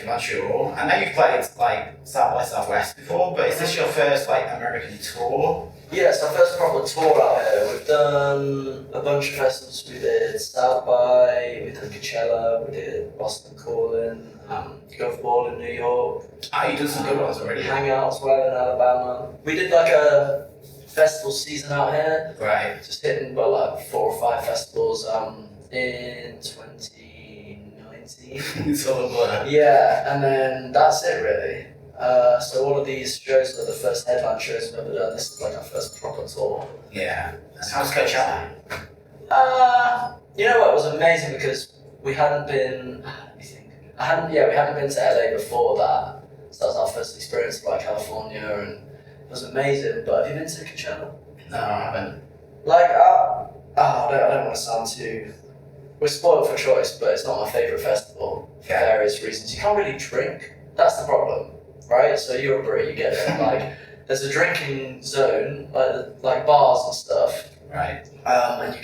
to Montreal. I know you've played like South by Southwest before, but is this your first like American tour? Yeah, it's our first proper tour out here. We've done a bunch of festivals. We did South by, we did Coachella, we did Boston Calling, Gov Ball in New York. Oh, you've done some good ones already. Hangout as well in Alabama. We did like a festival season out here. Right. Just hitting well, like 4 or 5 festivals in 2019. It's all a blur. Yeah, and then that's it really. So all of these shows are the first headline shows we've ever done. This is like our first proper tour. Yeah. And how's Coachella? You know what? It was amazing because we hadn't been. Let me think. We hadn't been to LA before that. So that was our first experience of like California, and it was amazing. But have you been to Coachella? No, I haven't. Like, I don't want to sound too. We're spoiled for choice, but it's not my favourite festival for various reasons. You can't really drink. That's the problem, right? So you're a Brit, you get it. Like, there's a drinking zone, like bars and stuff. Right. And you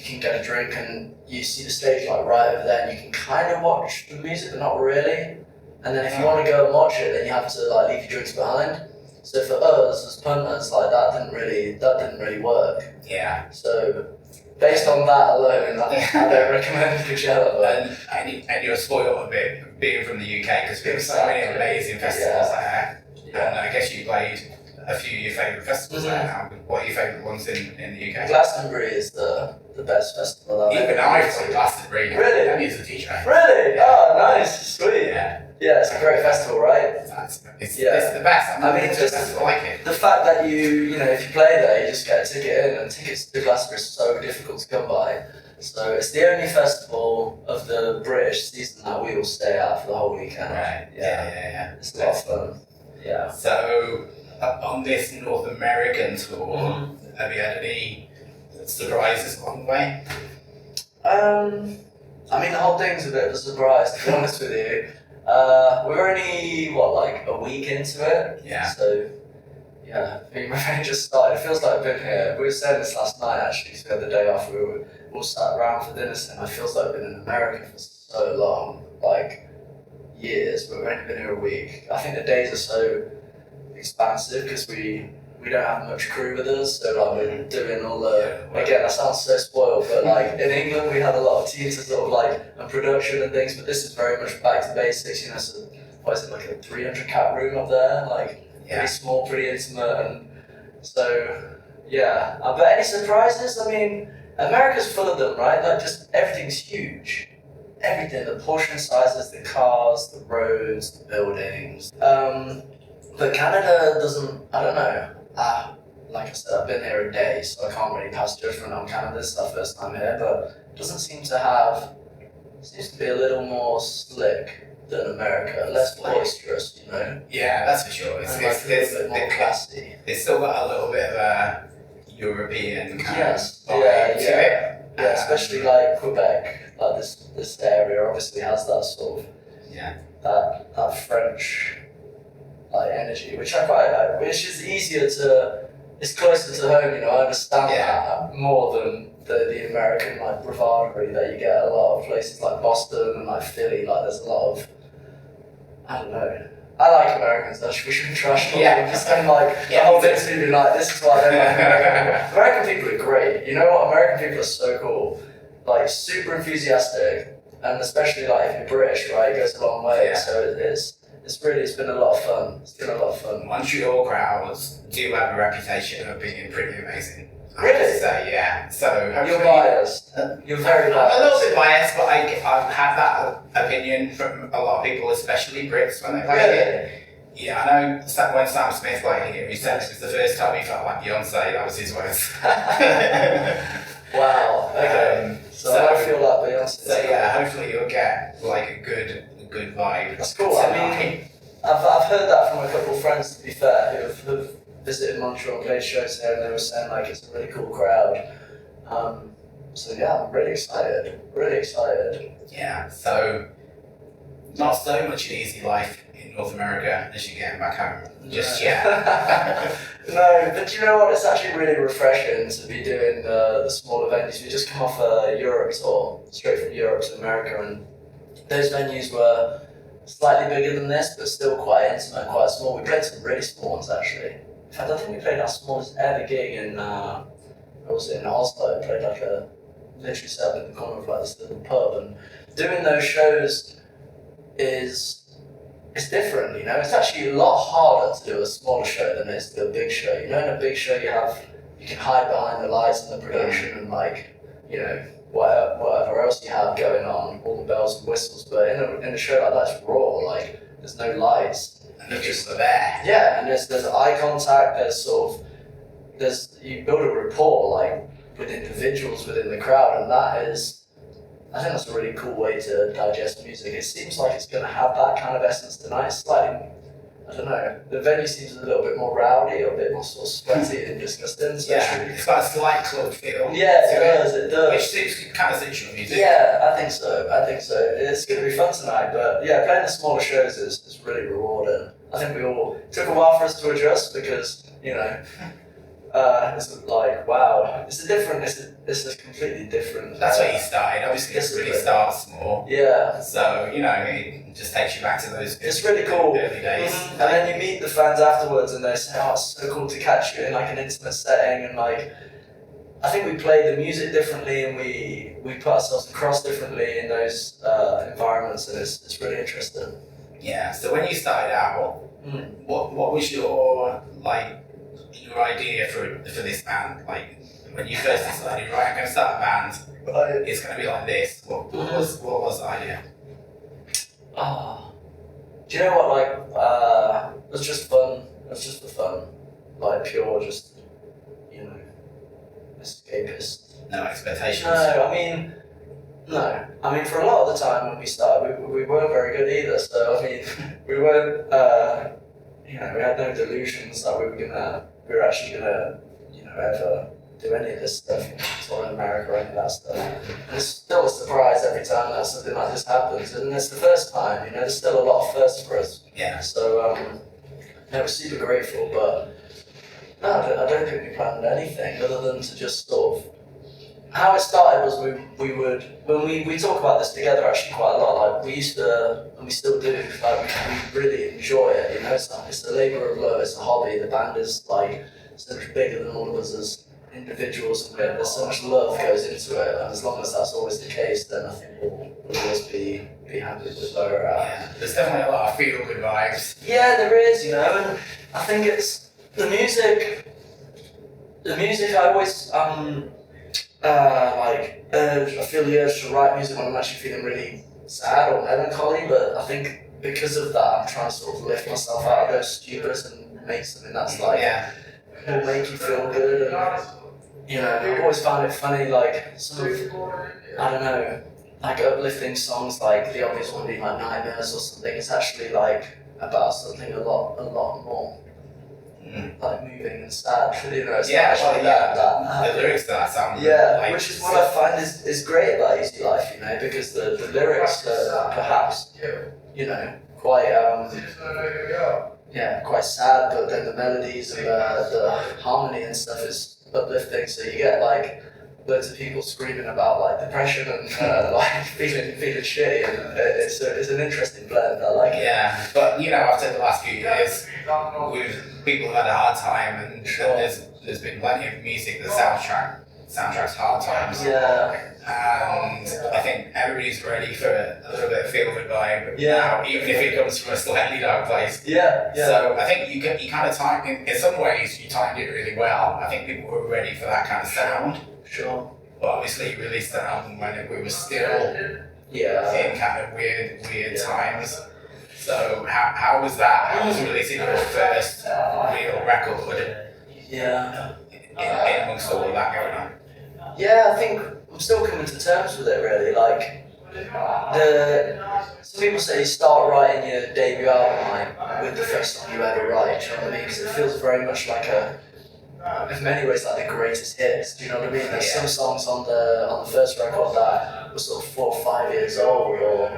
can get a drink and you see the stage like right over there, and you can kind of watch the music, but not really. And then if you want to go and watch it, then you have to like leave your drinks behind. So for us as punters, like that didn't really work. Yeah. So based on that alone, I don't recommend Coachella. But And you're spoiled a bit being from the UK because we have so many amazing festivals there. Yeah. And I guess you played a few of your favourite festivals there now. What are your favourite ones in the UK? Glastonbury is the best festival I've ever Even I played Glastonbury. Really? And he's a DJ. Really? Yeah. Oh, nice, sweet. Yeah. Yeah, it's a great festival, right? It's the best. I mean, just I like it. the fact that if you play there, you just get a ticket in, and tickets to Glastonbury are so difficult to come by. So it's the only festival of the British season that we will stay at for the whole weekend. Right. Yeah. It's a lot of fun. Yeah. So on this North American tour, have you had any surprises along the way? I mean, the whole thing's a bit of a surprise, to be honest with you. We're only, like a week into it? Yeah. So, yeah, I mean, we've only just started. It feels like I've been here. We were saying this last night, actually, so we had the day off. We were all sat around for dinner, and it feels like I've been in America for so long, like years, but we've only been here a week. I think the days are so expansive because we don't have much crew with us, so like we're doing all the, again, that sounds so spoiled, but like in England we had a lot of teams sort of like and production and things, but this is very much back to basics, so what is it, like a 300 cat room up there, like pretty small, pretty intimate, and so but any surprises? I mean, America's full of them, right? Like just everything's huge. Everything, the portion sizes, the cars, the roads, the buildings. But Canada doesn't, I don't know. Like I said, I've been here a day, so I can't really pass judgment on Canada. This is our first time here, but it doesn't seem to be a little more slick than America, less boisterous, Yeah, that's for sure. It's a bit more classy. It's still got a little bit of a European kind of vibe to it. Yeah, especially like Quebec, like this area obviously has that sort of that French like energy, which I quite like, which is easier to, it's closer to home, I understand that more than the American like bravado that you get at a lot of places like Boston and like Philly. Like there's a lot of, I don't know. I like Americans, we shouldn't trash them. Just kind of like the whole thing's to be like, this is why I don't like American people. American people are great. You know what? American people are so cool. Like super enthusiastic, and especially like if you're British, right? It goes a long way. So it's been a lot of fun. It's been a lot of fun. Montreal crowds do have a reputation of being pretty amazing. Really? So you're biased. You're very biased. I'm a little bit biased, but I've had that opinion from a lot of people, especially Brits, when they play here. Yeah, I know when Sam Smith played here, he said it was the first time he felt like Beyonce. That was his words. Wow. Okay. So I feel like Beyonce. So hopefully you'll get like a good vibe. That's cool. I mean, I've heard that from a couple of friends, to be fair, who've visited Montreal and played shows here, and they were saying like it's a really cool crowd. So I'm really excited. Really excited. Yeah. So not so much an easy life in North America as you're getting back home just yet. No, but you know what? It's actually really refreshing to be doing the smaller venues. We just come off a Europe tour, straight from Europe to America, and those venues were slightly bigger than this, but still quite intimate, quite small. We played some really small ones actually. In fact, I think we played our smallest ever gig in, in Oslo. Played like literally set up in the corner of like this little pub, and doing those shows it's different, you know. It's actually a lot harder to do a smaller show than it is to do a big show. You know, in a big show you can hide behind the lights and the production and like, you know, whatever else you have going on, all the bells and whistles. But in a show like that, it's raw. Like there's no lights. And you're just there. Yeah, and there's eye contact. You build a rapport like with individuals within the crowd, and I think that's a really cool way to digest music. It seems like it's going to have that kind of essence tonight. It's slightly, I don't know, the venue seems a little bit more rowdy, or a bit more sort of sweaty and disgusting. So yeah, it's got a slight club feel. Yeah, it does. Which kind of suits your music. Yeah, I think so. It's going to be fun tonight, but yeah, playing the smaller shows is really rewarding. I think it took a while for us to adjust because, you know, it's like, wow, it's a completely different. That's where you started. Obviously, it really starts small. Yeah. So, you know, it just takes you back to those. It's really cool. Early days. Mm-hmm. And then you meet the fans afterwards, and they say, "Oh, it's so cool to catch you in like an intimate setting." And like, I think we play the music differently, and we put ourselves across differently in those environments, and it's really interesting. Yeah. So when you started out, what was your idea for this band? Like when you first decided, right, I'm going to start a band. It's going to be like this. What was the idea? Oh, do you know what? Like, it was just fun. It was just for fun, like pure, just, you know, escapist. No expectations. No. I mean, for a lot of the time when we started, we weren't very good either. So I mean, we weren't. You know, we had no delusions that we were actually gonna, you know, ever do any of this stuff, tour in America or any of that stuff. And it's still a surprise every time that something like this happens, and it's the first time, you know, there's still a lot of firsts for us. Yeah. So, yeah, we're super grateful, but no, I don't think we planned anything other than to just sort of, how it started was we would, when we talk about this together actually quite a lot, like we used to, and we still do, like we really enjoy it, you know, it's a labour of love, it's a hobby, the band is like so much bigger than all of us as individuals, and there's so much love goes into it, and as long as that's always the case, then I think we'll always be happy with where we're at. Yeah, there's definitely a lot of feel-good vibes. Yeah, there is, you know, and I think it's the music I always, I feel the urge to write music when I'm actually feeling really sad or melancholy, but I think because of that, I'm trying to sort of lift myself out of those stupors and make something that's like, will make you feel good. And, you know, I've always found it funny, like, some of, I don't know, like uplifting songs like the obvious one being like Nightmares or something, it's actually like about something a lot more. Like moving and sad, you know, it's actually the lyrics to that sound. Yeah, which is what I find is great about Easy Life, you know, because the lyrics are perhaps, you know, quite quite sad, but then the melodies and the harmony and stuff is uplifting, so you get like loads of people screaming about like depression and like feeling shitty, and it's an interesting blend. I like it. Yeah, but you know, after the last few years, people have had a hard time, and there's been plenty of music that soundtracks hard times. Yeah. And I think everybody's ready for a little bit of feel-good vibe now, even if it comes from a slightly dark place. Yeah. So I think you kind of timed in some ways you timed it really well. I think people were ready for that kind of sound. Sure. But obviously you released the album when we were still in kind of weird times. So how was that? How was releasing your first real record? Yeah. In amongst all of that going on? Yeah, I think I'm still coming to terms with it really. Like, some people say you start writing your debut album like with the first song you ever write. Do you know what I mean? Because it feels very much like in many ways like the greatest hits. Do you know what I mean? There's some songs on the first record that were sort of 4 or 5 years old, or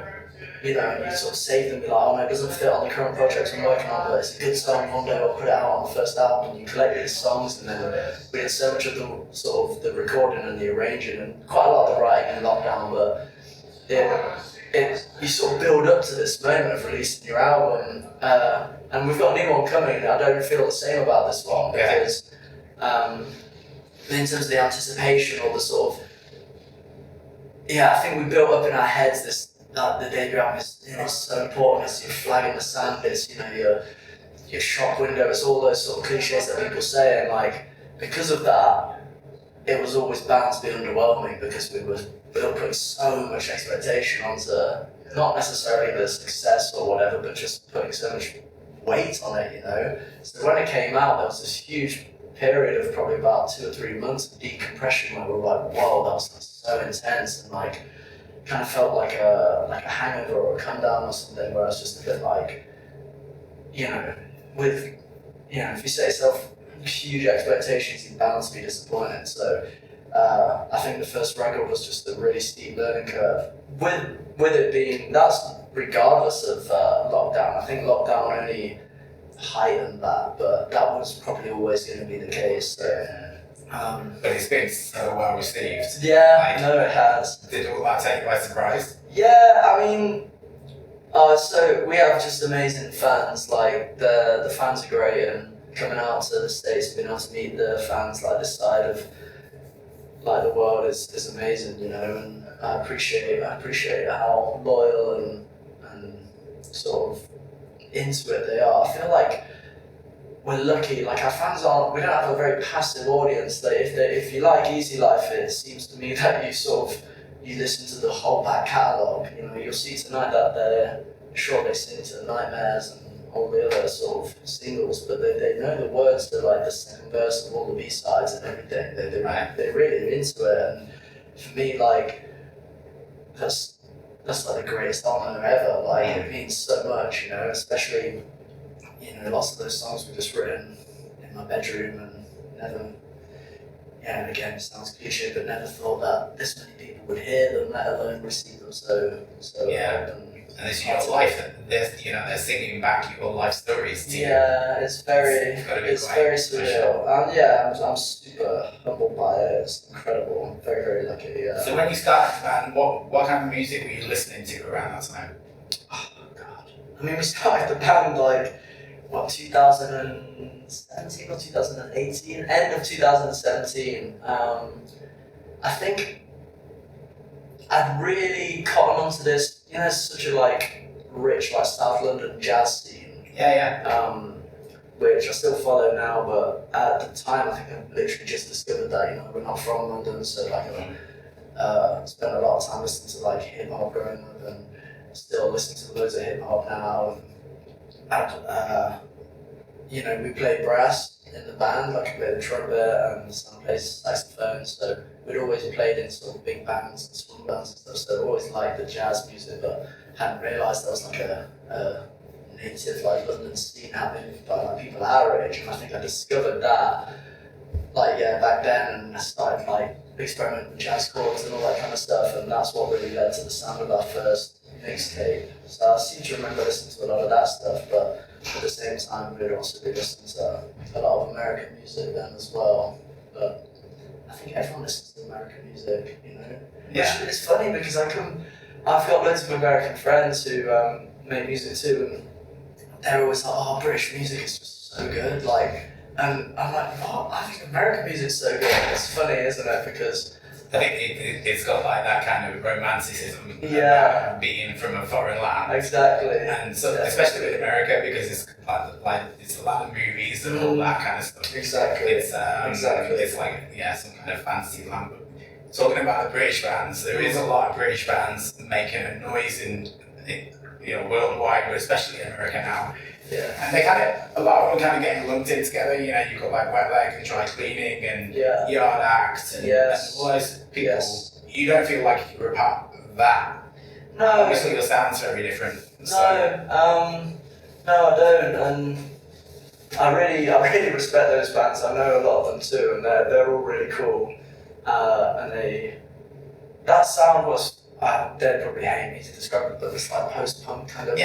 you know, and you sort of save them and be like, oh no, it doesn't fit on the current projects I'm working on, but it's a good song, one day I'll put it out on the first album, and you collect these songs, and then we did so much of the sort of the recording and the arranging, and quite a lot of the writing in lockdown, but you sort of build up to this moment of releasing your album, and we've got a new one coming. I don't feel the same about this one because in terms of the anticipation or the sort of, I think we built up in our heads this, the debut album is so important. It's your flag in the sand, it's your shop window, it's all those sort of cliches that people say, and like because of that, it was always bound to be underwhelming because we were putting so much expectation onto not necessarily the success or whatever, but just putting so much weight on it, So when it came out, there was this huge period of probably about 2 or 3 months of decompression where we were like, whoa, that was like so intense, and like kind of felt like a hangover or a come down or something, where I was just a bit like, if you set yourself huge expectations, you're bound to be disappointed. So I think the first record was just a really steep learning curve. With it being, that's regardless of lockdown. I think lockdown only heightened that, but that was probably always going to be the case. So, but it's been so well received. Yeah, no, it has. Did all that take you by surprise? Yeah, I mean, so we have just amazing fans. Like the fans are great, and coming out to the States, being able to meet the fans like this side of like the world is amazing, and I appreciate how loyal and sort of into it they are. I feel like we're lucky, like our fans we don't have a very passive audience. That if you like Easy Life, it seems to me that you listen to the whole back catalogue. You'll see tonight that they sing to Nightmares and all the other sort of singles, but they know the words to like the second verse of all the B-sides and everything. They're really into it, and for me, like that's like the greatest honor ever. Like it means so much, especially lots of those songs were just written in my bedroom and never. Yeah, and again, it sounds cliche, but never thought that this many people would hear them, let alone receive them so And this is your life, they're singing back your life stories to you. Yeah, it's very surreal. I'm super humbled by it. It's incredible. I'm very, very lucky. So when you started the band, what kind of music were you listening to around that time? Oh God. I mean, we started the band 2017 or 2018, end of 2017. I think I'd really cottoned onto this. There's such a rich South London jazz scene. Which I still follow now, but at the time I think I literally just discovered that we're not from London, so I spent a lot of time listening to hip hop growing up, and still listen to loads of hip hop now. And we played brass in the band, I played the trumpet and some plays saxophone, so we'd always played in sort of big bands and swing bands and stuff, so I always liked the jazz music, but hadn't realised there was a native London scene happening by people our age, and I think I discovered that back then, and I started experimenting with jazz chords and all that kind of stuff, and that's what really led to the sound of our first mixtape. So I seem to remember listening to a lot of that stuff, but at the same time we'd also be listening to a lot of American music then as well. But I think everyone listens to American music, Yeah. Which is funny because I've got loads of American friends who make music too, and they're always like, oh, British music is just so good, and I'm like, what? I think American music's so good. It's funny, isn't it? Because I think it's got that kind of romanticism about being from a foreign land. Exactly. And so, especially with America, because it's it's a lot of movies and all that kind of stuff. Exactly. It's some kind of fantasy land. But talking about the British bands, there is a lot of British bands making a noise in worldwide, but especially in America now. Yeah. And they a lot of them getting lumped in together. You've got Wet Leg and Dry Cleaning and Yard Act and all those people. Yes. You don't feel like you're a part of that. No. Obviously your sound's very different. No, I don't, and I really respect those bands. I know a lot of them too, and they're all really cool. And that sound was. They'd probably hate me to describe it, but it's post-punk kind of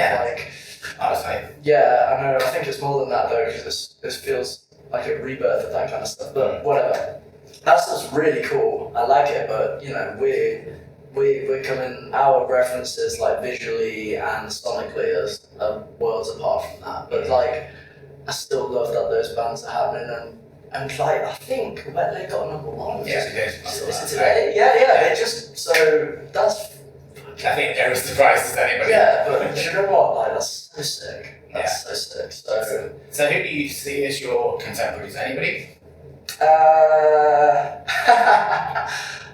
I was like, yeah, I know. I think it's more than that though, because this feels like a rebirth of that kind of stuff. But whatever. That stuff's really cool. I like it, but we're coming, our references like visually and sonically are worlds apart from that. But like, I still love that those bands are happening, and like, I think when they got number one. Yeah, it is it today? Yeah. They just, so that's. I think they're as surprised as anybody. Yeah, but you know what? Like, that's so sick. That's so sick. So who do you see as your contemporaries? Anybody?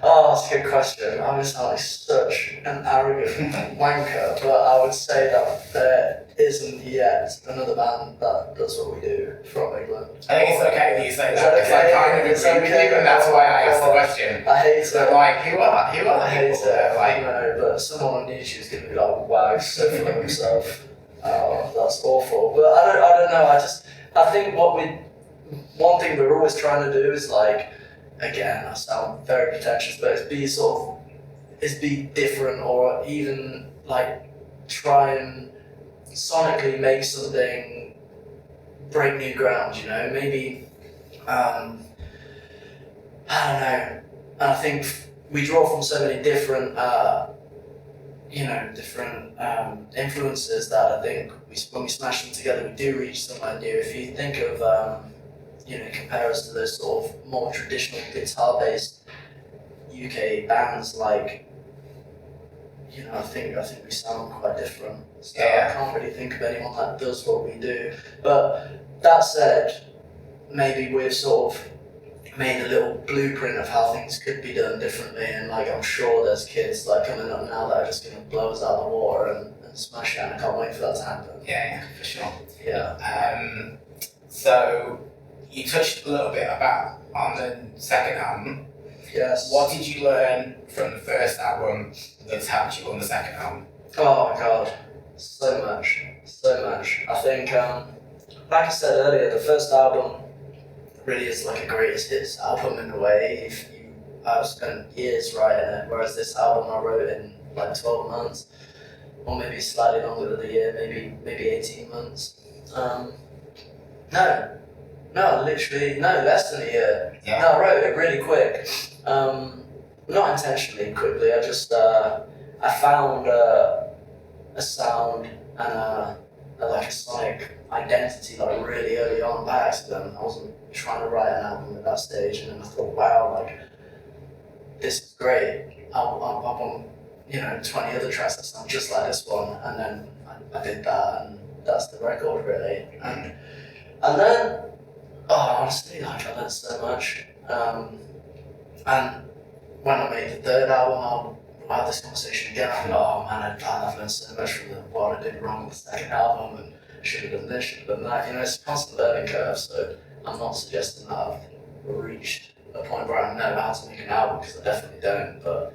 Oh, that's a good question. I'm gonna sound like such an arrogant wanker, but I would say that there isn't yet another band that does what we do from England. I think it's okay that you say that, because I kind of agree with you, and that's why I asked the question. I hate so it. Like, who are the people that, like... I know, but someone on YouTube is gonna be like, wow, he's so full of himself. Oh, that's awful. But I don't know, I think one thing we're always trying to do is like, again, I sound very pretentious, but it's be different, or even like try and sonically make something, break new ground, you know, maybe, I don't know, and I think we draw from so many different, influences that I think when we smash them together, we do reach somewhere new. If you think of, compare us to those sort of more traditional guitar-based UK bands, like, I think we sound quite different. So I can't really think of anyone that does what we do. But that said, maybe we've sort of made a little blueprint of how things could be done differently, and like, I'm sure there's kids like coming up now that are just going to blow us out of the water and smash it, and I can't wait for that to happen. Yeah, for sure. Yeah. So you touched a little bit about on the second album. Yes. What did you learn from the first album that's helped you on the second album? Oh my god, so much. I think, like I said earlier, the first album really is like a greatest hits album in a way. I've spent years writing it, whereas this album I wrote in like 12 months, or maybe slightly longer than a year, maybe 18 months. Less than a year. Yeah. No, I wrote it really quick. Not intentionally quickly, I just, I found a sound and a sonic identity like really early on by accident. I wasn't trying to write an album at that stage, and then I thought, wow, like, this is great. I want 20 other tracks that sound just like this one, and then I did that, and that's the record really. And then, honestly, like, I learned so much. And when I made the third album, I'll have this conversation again. I'll be like, oh man, I've learned so much from what I did wrong with the second album, and should have done this, should have done that. It's a constant learning curve, so I'm not suggesting that I've reached a point where I know how to make an album, because I definitely don't. But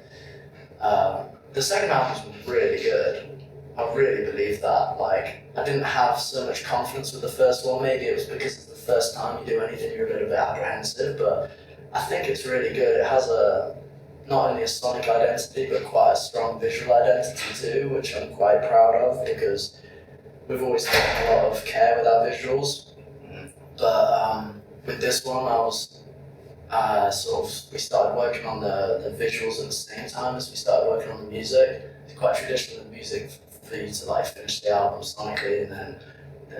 the second album was really good. I really believe that. Like, I didn't have so much confidence with the first one. Maybe it was because it's the first time you do anything, you're a little bit apprehensive, but I think it's really good. It has not only a sonic identity, but quite a strong visual identity too, which I'm quite proud of, because we've always taken a lot of care with our visuals. But with this one, we started working on the visuals at the same time as we started working on the music. It's quite traditional in music for you to like finish the album sonically, and then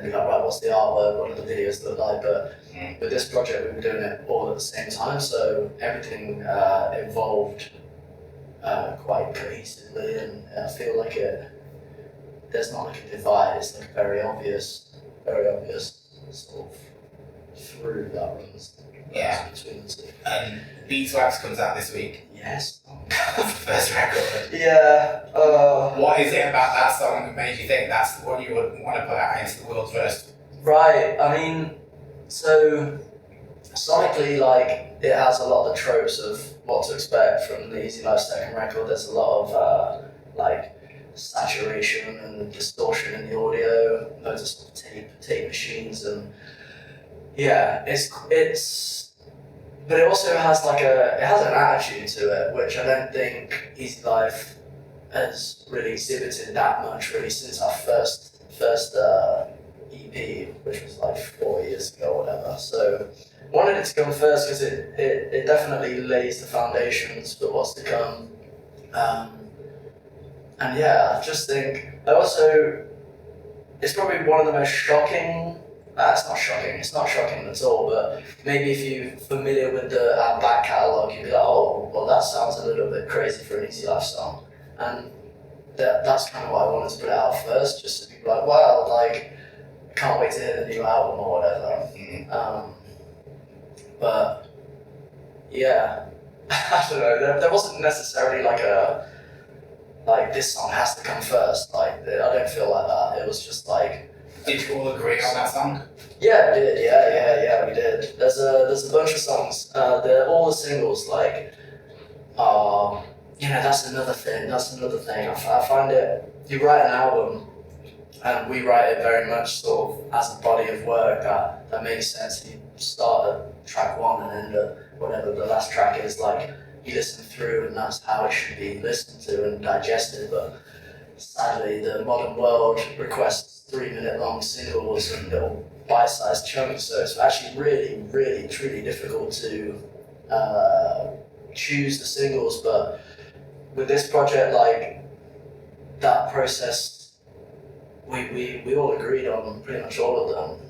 be like, right, what's the artwork, what do the videos look like? But with this project, we were doing it all at the same time, so everything evolved quite cohesively, and I feel like there's not like a divide. It's like very obvious sort of through that runs between the two. And Beeswax comes out this week. Yes. That's the first record. Yeah. What is it about that song that made you think that's the one you would want to put out into the world first? Right. I mean, so sonically, like, it has a lot of the tropes of what to expect from the Easy Life second record. There's a lot of like saturation and distortion in the audio, loads of sort of tape machines, and yeah, it's. But it also has it has an attitude to it, which I don't think Easy Life has really exhibited that much really since our first EP, which was like 4 years ago or whatever. So I wanted it to come first because it definitely lays the foundations for what's to come. And yeah, I just think, it's probably one of the most shocking, it's not shocking at all, but maybe if you're familiar with our back catalogue, you'd be like, oh, well that sounds a little bit crazy for an Easy Life song. And that's kind of why I wanted to put it out first, just to be like, wow, like, I can't wait to hear the new album or whatever. But yeah, I don't know, there wasn't necessarily like this song has to come first. Like I don't feel like that. It was just like. Did you all agree on that song? Yeah, we did. Yeah, we did. There's a bunch of songs. All the singles like, that's another thing. I find it. You write an album, and we write it very much sort of as a body of work that makes sense. You start at track 1 and end at whatever the last track is. Like you listen through, and that's how it should be listened to and digested. But sadly, the modern world requests 3-minute long singles and little bite-sized chunks. So it's actually really, really, truly difficult to choose the singles. But with this project, like that process, we all agreed on pretty much all of them.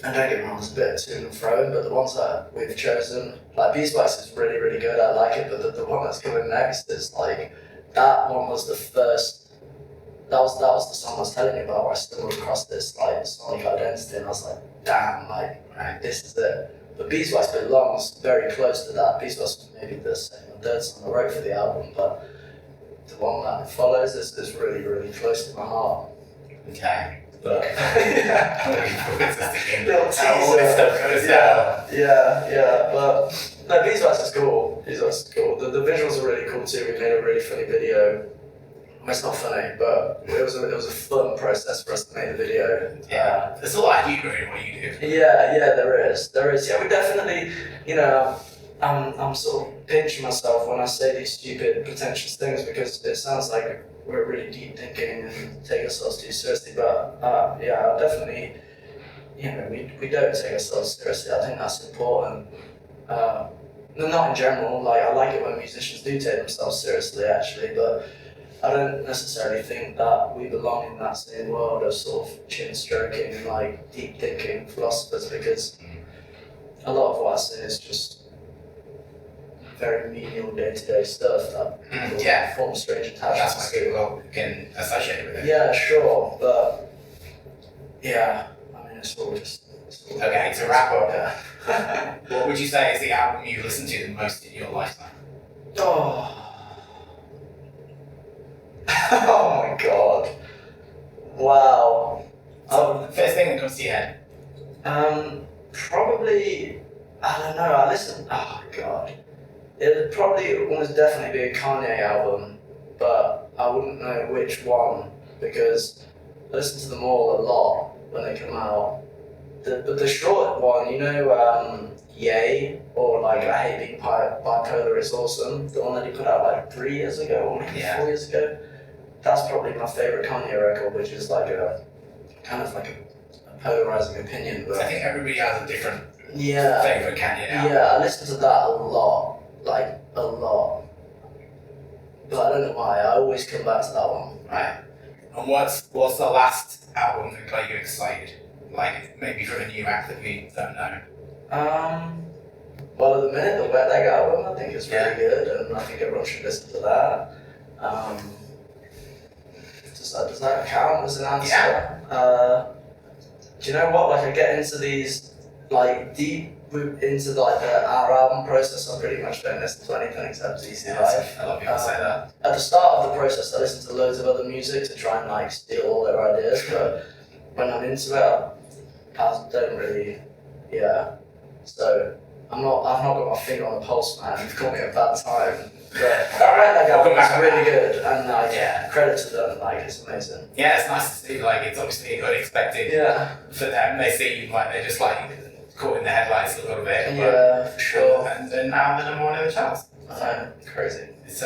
And don't get me wrong, there's a bit of to and fro, but the ones that we've chosen, like Beeswax is really, really good, I like it, but the one that's coming next is like, that one was the first, that was the song I was telling you about where I stumbled across this like sonic identity and I was like, damn, like, right, this is it. But Beeswax belongs very close to that. Beeswax was maybe the second or third song I wrote for the album, but the one that follows is really, really close to my heart. Okay. But little teaser. Yeah. But no, Beeswax is cool. The visuals are really cool too. We made a really funny video. Well, it's not funny, but it was a fun process for us to make the video. Yeah, there's a lot of humour in what you do. Yeah, there is. Yeah, we definitely, I'm sort of pinching myself when I say these stupid, pretentious things because it sounds like we're really deep thinking and take ourselves too seriously. But yeah, definitely, we don't take ourselves seriously. I think that's important. Not in general. Like I like it when musicians do take themselves seriously, actually, but I don't necessarily think that we belong in that same world of sort of chin stroking, like deep thinking philosophers, because a lot of what I say is just very menial day-to-day stuff that people form strange attachments that's why people can associate with it. Yeah, sure, but yeah, I mean it's all just. Okay, to wrap up, what would you say is the album you listen to the most in your lifetime? Oh my god. Wow. So the first thing that comes to your head? Probably, I don't know, oh god. It would probably almost definitely be a Kanye album, but I wouldn't know which one because I listen to them all a lot when they come out. The short one, Yay, or like I Hate Being Bipolar is Awesome, the one that he put out like 3 years ago or maybe 4 years ago. That's probably my favourite Kanye record, which is like a kind of like a polarizing opinion. But I think everybody has a different favourite Kanye album. Yeah, I listen to that a lot. But I don't know why, I always come back to that one. Right. And what's the last album that got you excited? Like maybe from a new act that we don't know? Well, at the minute, the Wet Leg album I think is really good, and I think everyone should listen to that. Does that count as an answer? Yeah. Do you know what? Like I get into these like deep into like our album process. I pretty much don't listen to anything except Easy Life. A lot of people say that. At the start of the process, I listen to loads of other music to try and like steal all their ideas. But when I'm into it, I don't really. Yeah. So I've not got my finger on the pulse, man. You've caught me at a bad time. But that Wet Leg album is really good, and like credit to them, like it's amazing. Yeah, it's nice to see. Like it's obviously unexpected. Yeah. For them, they seem like they're just like caught in the headlights a little bit. Yeah, for sure. And now they're number one in the charts. Crazy. It's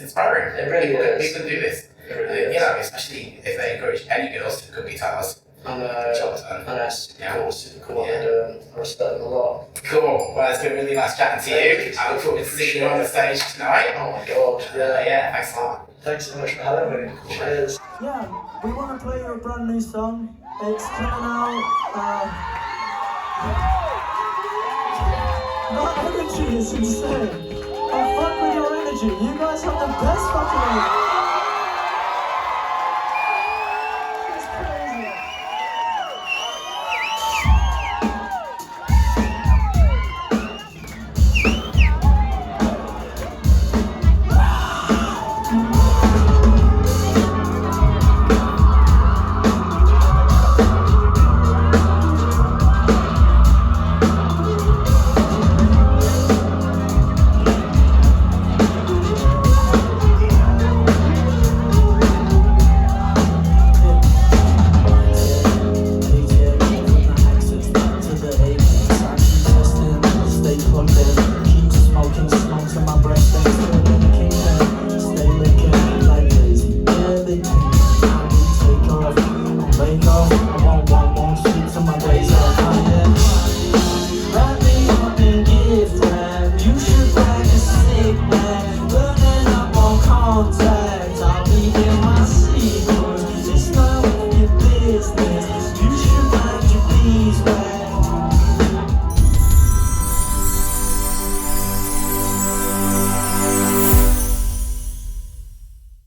inspiring. It really is. People do this. It really is. Especially if they encourage any girls to pick up guitars. I know. Job done. I know, super cool what Yeah. they're doing. I respect them a lot. Cool. Well, it's been really nice chatting to you. I look forward to seeing you on the stage tonight. Oh my god. Yeah, thanks a lot. Thanks so much for having me. Cheers. Yeah, we want to play you a brand new song. It's coming out. That energy is insane. I fuck with your energy. You guys have the best fucking energy.